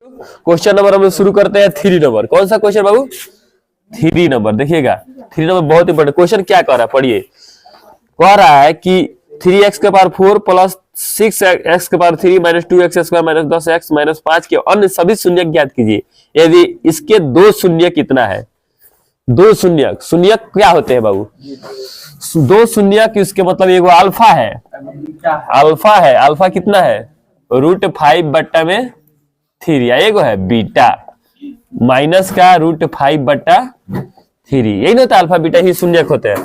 Question number हम लोग शुरू करते हैं 3 नंबर। कौन सा क्वेश्चन बाबू? 3 नंबर। देखिएगा 3 नंबर बहुत इंपॉर्टेंट क्वेश्चन। क्या कह रहा है पढ़िए। कह रहा है कि 3x के पावर 4 प्लस 6x के power 3 minus 2x square minus 10x minus 5 के अन्य सभी शून्य ज्ञात कीजिए यदि इसके दो शून्य कितना है। दो शून्य, शून्य क्या होते हैं बाबू? दो शून्य की उसके मतलब एगो अल्फा है, अल्फा है, अल्फा कितना है? √5/3 या एगो है बीटा माइनस का √5/3। यही ना होता है, अल्फा बीटा ही शून्य होते हैं,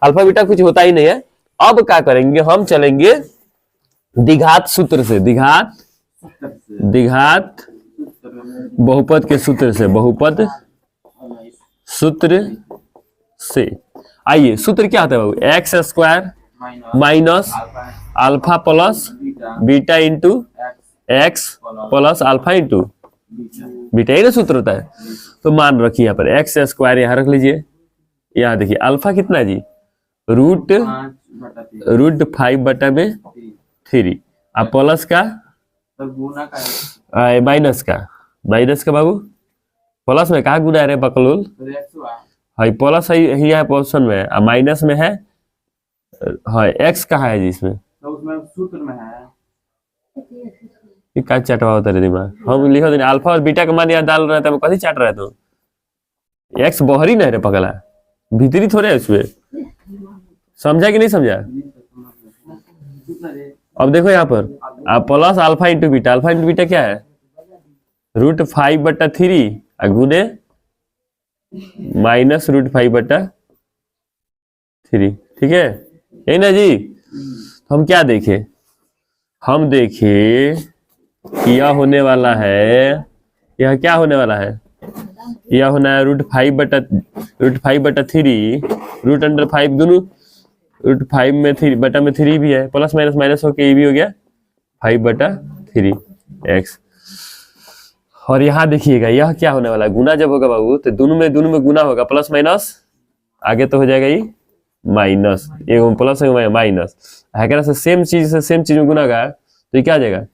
अल्फा बीटा कुछ होता ही नहीं है। अब क्या करेंगे हम, चलेंगे द्विघात सूत्र से, द्विघात बहुपद के सूत्र से, बहुपद सूत्र से। आइए सूत्र क्या होता है बाबू? X square minus alpha plus beta into x plus alpha into beta, यही ना सूत्र होता है। तो मान रखिए यहाँ पर एक्स स्क्वायर यहाँ रख लीजिए, यहाँ देखिए अल्फा कितना है जी? √5/3 अब प्लस का माइनस का, माइनस का बाबू प्लस में कहा गुना रे बकलूल है, प्लस है यहाँ पोर्शन में, माइनस में है एक्स कहाँ है जी इसमें? तो उसमें सूत्र में है। ये क्या चटवा होता है दिमाग? हम लिखो देने अल्फा और बीटा का मान यहाँ डाल रहे थे, कथी चाट रहे तो? एक्स बहरी नहीं रे पगला, भीतरी थोड़े है उसमें। समझा कि नहीं समझा? अब देखो यहाँ पर plus alpha into beta, alpha into beta क्या है? √5/3 गुने माइनस √5/3, ठीक है यही ना जी? हम क्या देखे? हम देखे कि यह होने वाला है, यह क्या होने वाला है? यह होना है √5/3 √5 दोनों, √5 में 3 भी है, प्लस माइनस माइनस होके ये भी हो गया 5/3 एक्स। और यहाँ देखिएगा यह क्या होने वाला है? गुना जब होगा बाबू तो दोनों में गुना होगा, प्लस माइनस आगे तो हो जाएगा ये माइनस, एक प्लस माइनस, से सेम चीज में गुना होगा तो ये क्या आ जाएगा?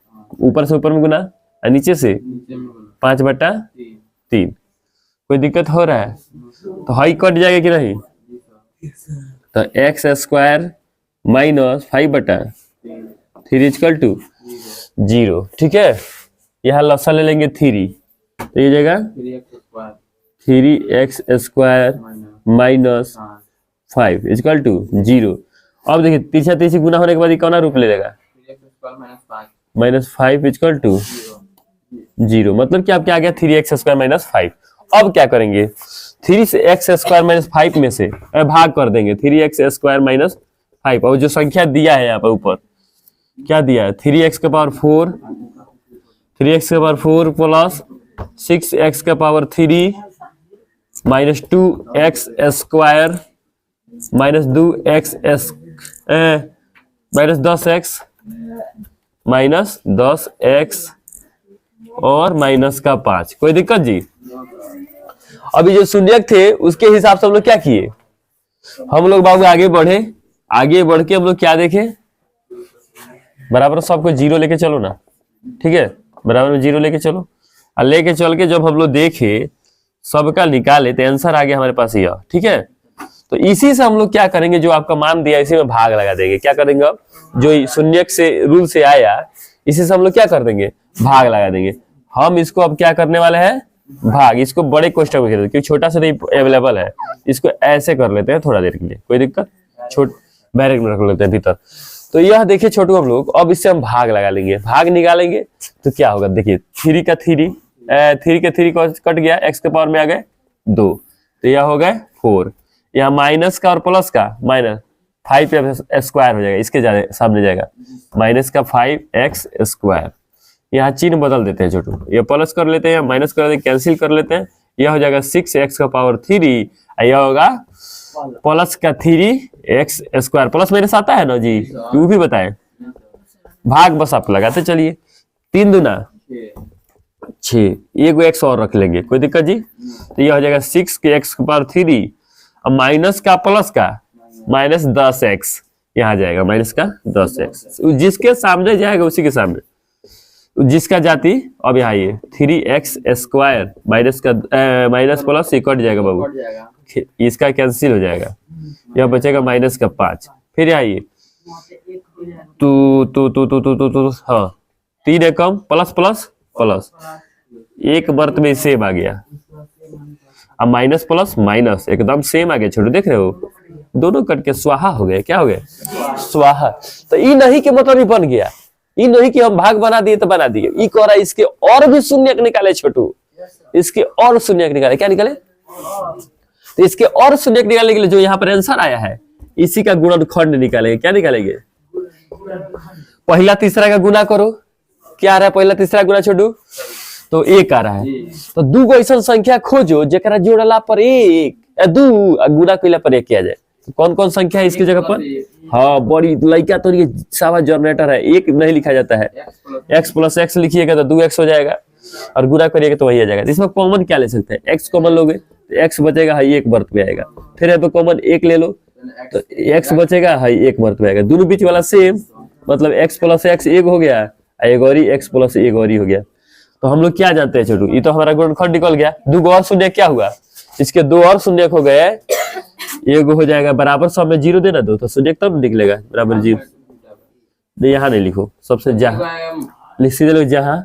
ऊपर से ऊपर में गुना और नीचे से 5/3। कोई दिक्कत हो रहा है? तो हाई कट जाएगा कि नहीं? तो एक्स स्क्वायर माइनस 5/3 = 0, ठीक है। यहाँ लसा ले लेंगे 3, तो ये जाएगा 3x स्क्वायर माइनस 5 = 0। अब देखिए तीसरा गुना होने के बाद ये कौन रूप ले लेगा? -5 = 0। मतलब कि आपके आ गया 3x स्क्वायर माइनस 5। अब क्या करेंगे? 3x स्क्वायर माइनस 5 में से भाग कर देंगे 3x स्क्वायर माइनस 5, और जो संख्या दिया है यहाँ पर ऊपर क्या दिया है? 3x के पावर 4 प्लस 6x के power 3 minus 2x square minus 2x minus 10x minus 10x और माइनस का 5। कोई दिक्कत जी? अभी जो शून्यक थे उसके हिसाब से हम लोग क्या किए? हम लोग बाबू आगे बढ़े, आगे बढ़ के हम लोग क्या देखे? बराबर सबको 0 लेके चलो ना, ठीक है, बराबर में 0 लेके चलो, और लेके चल के जब हम लोग देखे सबका निकाले तो आंसर आ गया हमारे पास यह, ठीक है। तो इसी से हम लोग क्या करेंगे? जो आपका मान दिया इसी में भाग लगा देंगे। क्या करेंगे? अब जो शून्यक से रूल से आया इसी से हम लोग क्या कर देंगे? भाग लगा देंगे। हम इसको अब क्या करने वाले हैं? भाग। इसको बड़े क्वेश्चन में क्योंकि छोटा सा अवेलेबल है, इसको ऐसे कर लेते हैं थोड़ा देर के लिए, कोई दिक्कत? बैरेक में रख लेते हैं भीतर। तो यह देखिए छोटू हम लोग, अब इससे हम भाग लगा लेंगे, भाग निकालेंगे तो क्या होगा? देखिए 3 का 3 कट गया, x के पावर में आ गए 2, तो यह हो गए 4। यहाँ माइनस का और प्लस का माइनस 5 स्क्वायर हो जाएगा, इसके सामने जाएगा माइनस का 5x स्क्वायर। यहाँ चिन्ह बदल देते हैं छोटू, ये प्लस कर लेते हैं, माइनस कर देते, कैंसिल कर लेते हैं, यह हो जाएगा 6x का पावर 3, यह होगा प्लस का 3x स्क्वायर। प्लस माइनस आता है ना जी, वो भी बताए। भाग बस आप लगाते चलिए, 3 दूना 6, एक x और रख लेंगे, कोई दिक्कत जी? तो यह हो जाएगा 6x के पावर 3 और माइनस का प्लस का माइनस 10x, यहाँ जाएगा माइनस का 10x, जिसके सामने जाएगा उसी के सामने। जिसका जाति अब यहाँ ये 3x² माइनस प्लस ये कट जाएगा बाबू, कट जाएगा। इसका कैंसिल हो जाएगा, यह बचेगा -5। फिर यहाँ ये तो हाँ 3 एकम प्लस प्लस प्लस, एक वर्त में सेम आ गया। अब माइनस प्लस माइनस एकदम सेम आ गया, छोटू देख रहे हो, दोनों कट के स्वाहा हो गए। क्या हो गया? स्वाहा। तो ई नहीं के मतलब ही बन गया, ई नहीं कि हम भाग बना दिए तो बना दिए। ई कह रहा है इसके और भी शून्य निकाले छोटू, इसके और शून्य निकाले। क्या निकाले? तो इसके और शून्य निकालने के लिए जो यहाँ पर आंसर आया है इसी का गुणनखंड निकालेंगे। क्या निकालेंगे? पहला तीसरा का गुना करो। क्या आ रहा है पहला तीसरा गुना छोटू? तो 1 आ रहा है। तो दू गो ऐसा संख्या खोजो जरा जोड़ला पर 1 या 2 गुना कइला पर 1 किया जाए। तो कौन कौन संख्या है इसकी जगह पर? हाँ बड़ी लड़का तो ये सावा जनरेटर है, 1 नहीं लिखा जाता है, x प्लस x लिखिएगा तो 2x हो जाएगा, और गुना करिएगा तो वही आ जाएगा। इसमें कॉमन क्या ले सकते हैं? x कॉमन लोगे तो x बचेगा, है 1 वर्त में आएगा। फिर है तो कॉमन 1 ले लो तो x बचेगा, है 1 वर्त में आएगा। दोनों बीच वाला सेम, मतलब x प्लस x 1 हो गया, एक और x प्लस 1 और हो गया। तो हम लोग क्या जानते हैं छोटू? ये तो हमारा गुणनखंड निकल गया। 2 और शून्य क्या हुआ? इसके 2 और शून्य हो गए, एक हो जाएगा बराबर, सब में 0 देना दो तो शून्य तब निकलेगा बराबर 0। नहीं यहाँ नहीं लिखो, सबसे जहाँ सीधे लोग जहाँ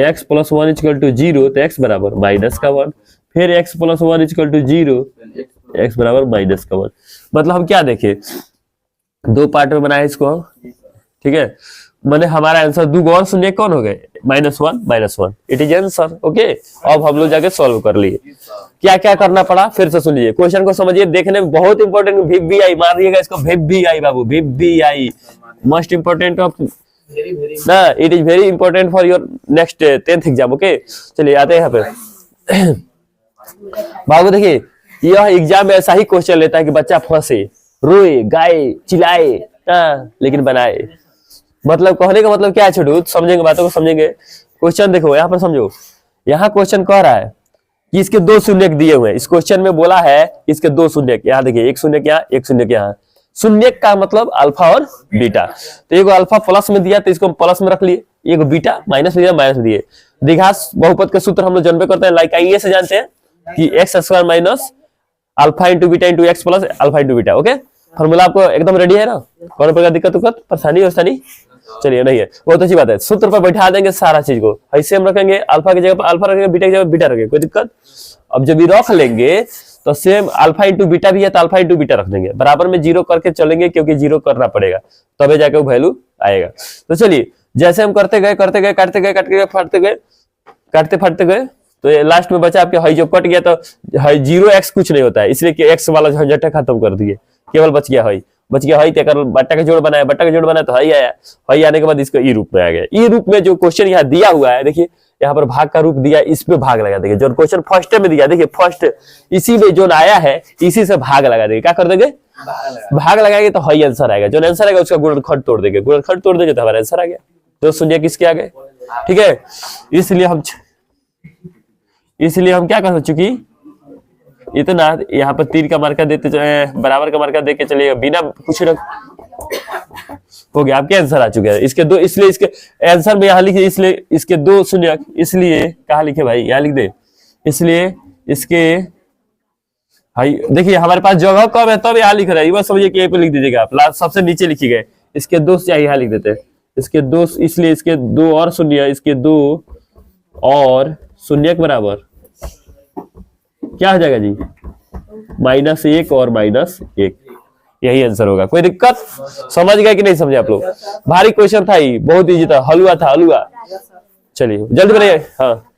x प्लस 1 इक्वल टू 0 तो x बराबर -1, फिर x plus 1 equal to 0 x बराबर -1। मतलब हम क्या देखे, 2 पार्ट में बनाए इसको, ठीक है। मैंने हमारा आंसर 2 और शून्य कौन हो गए? -1 इट इज आंसर। ओके, अब हम लोग जाके सॉल्व कर लिए। क्या क्या करना पड़ा फिर से सुनिए, क्वेश्चन को समझिए, देखने में बहुत इंपॉर्टेंट। VBI मारिएगा इसको, VBI बाबू, VBI मोस्ट इंपॉर्टेंट ऑफ ना, it is very important for your next 10th exam. Okay चलिए आते हैं यहाँ पे बाबू। देखिए यह एग्जाम में ऐसा ही क्वेश्चन लेता है कि बच्चा फंसे, रोए, गाए, चिल्लाए, लेकिन बनाए। मतलब कहने का मतलब क्या है छोटू? समझेंगे, बातों को समझेंगे। क्वेश्चन देखो यहाँ पर समझो, यहाँ क्वेश्चन कह रहा है कि इसके 2 शून्य दिए हुए हैं। इस क्वेश्चन में बोला है इसके 2 शून्य, यहाँ देखिए 1 शून्य क्या, 1 शून्य क्या। शून्य का मतलब अल्फा और बीटा। तो एक अल्फा प्लस में दिया तो इसको प्लस में रख लिए, एक बीटा माइनस में दिया माइनस में दिए। द्विघात बहुपद के सूत्र हम लोग जानबे करते हैं, लाइक आइए से जानते हैं कि x² minus alpha into beta into x plus alpha into beta. Okay, formula आपको एकदम रेडी है ना? कौन प्रकार दिक्कत परेशानी व्यवस्था नहीं? चलिए नहीं है, बहुत अच्छी बात है। सूत्र पर बैठा देंगे सारा चीज को, ऐसे हम रखेंगे, अल्फा की जगह पर अल्फा रखेंगे, बीटा की जगह बीटा रखेंगे, कोई दिक्कत? अब जब ये रख लेंगे तो सेम अल्फा इंटू बीटा भी है तो अल्फा इंटू बीटा रख देंगे, बराबर में 0 करके चलेंगे, क्योंकि 0 करना पड़ेगा तबे जाके वो वैल्यू आएगा। तो चलिए जैसे हम करते गए काटते गए काटते फाटते गए तो लास्ट में बचा आपके, जो कट गया तो 0x कुछ नहीं होता है, इसलिए कि x वाला झंझट खत्म कर दिए, केवल बच गया बट्टा का जोड़ बनाया, तो हई आया, हई आने के बाद इसको ई रूप में आ गया। ई रूप में जो क्वेश्चन यहाँ दिया हुआ है, देखिए यहाँ पर भाग का रूप दिया, इस पे भाग लगा देंगे। जो क्वेश्चन फर्स्ट में दिया, देखिए फर्स्ट इसी में जो आया है इसी से भाग लगा देंगे। क्या कर देंगे? भाग लगाएंगे तो हई आंसर आएगा। जो आंसर आएगा उसका गुणनखंड तोड़ देंगे, गुणनखंड तोड़ देंगे तो हमारा आंसर आ गया। तो शून्य किसके आ गए? ठीक है, इसलिए हम क्या कर चुकी, इतना यहाँ पर तीर का मार्का देते बराबर का मार्का देके चलिएगा, बिना कुछ हो गया, आपके आंसर आ चुके हैं। इसके 2, इसलिए इसके आंसर में यहाँ लिखे, इसलिए इसके 2 शून्य, इसलिए कहा लिखे भाई, यहाँ लिख दे, इसलिए इसके भाई देखिए हमारे पास जगह कम है तब यहाँ लिख रहा है, बस समझिए कि यहीं पे लिख दीजिएगा आप, लास्ट सबसे नीचे लिखी गए। इसके 2 चाहिए, यहाँ लिख देते हैं इसके 2, इसलिए इसके 2 और शून्य, इसके 2 और शून्य के बराबर क्या हो जाएगा जी? -1 और -1, यही आंसर होगा। कोई दिक्कत? समझ गए कि नहीं समझे आप लोग? भारी क्वेश्चन था, ही बहुत इजी था, हलवा था, हलवा। चलिए जल्दी बनाइए। हाँ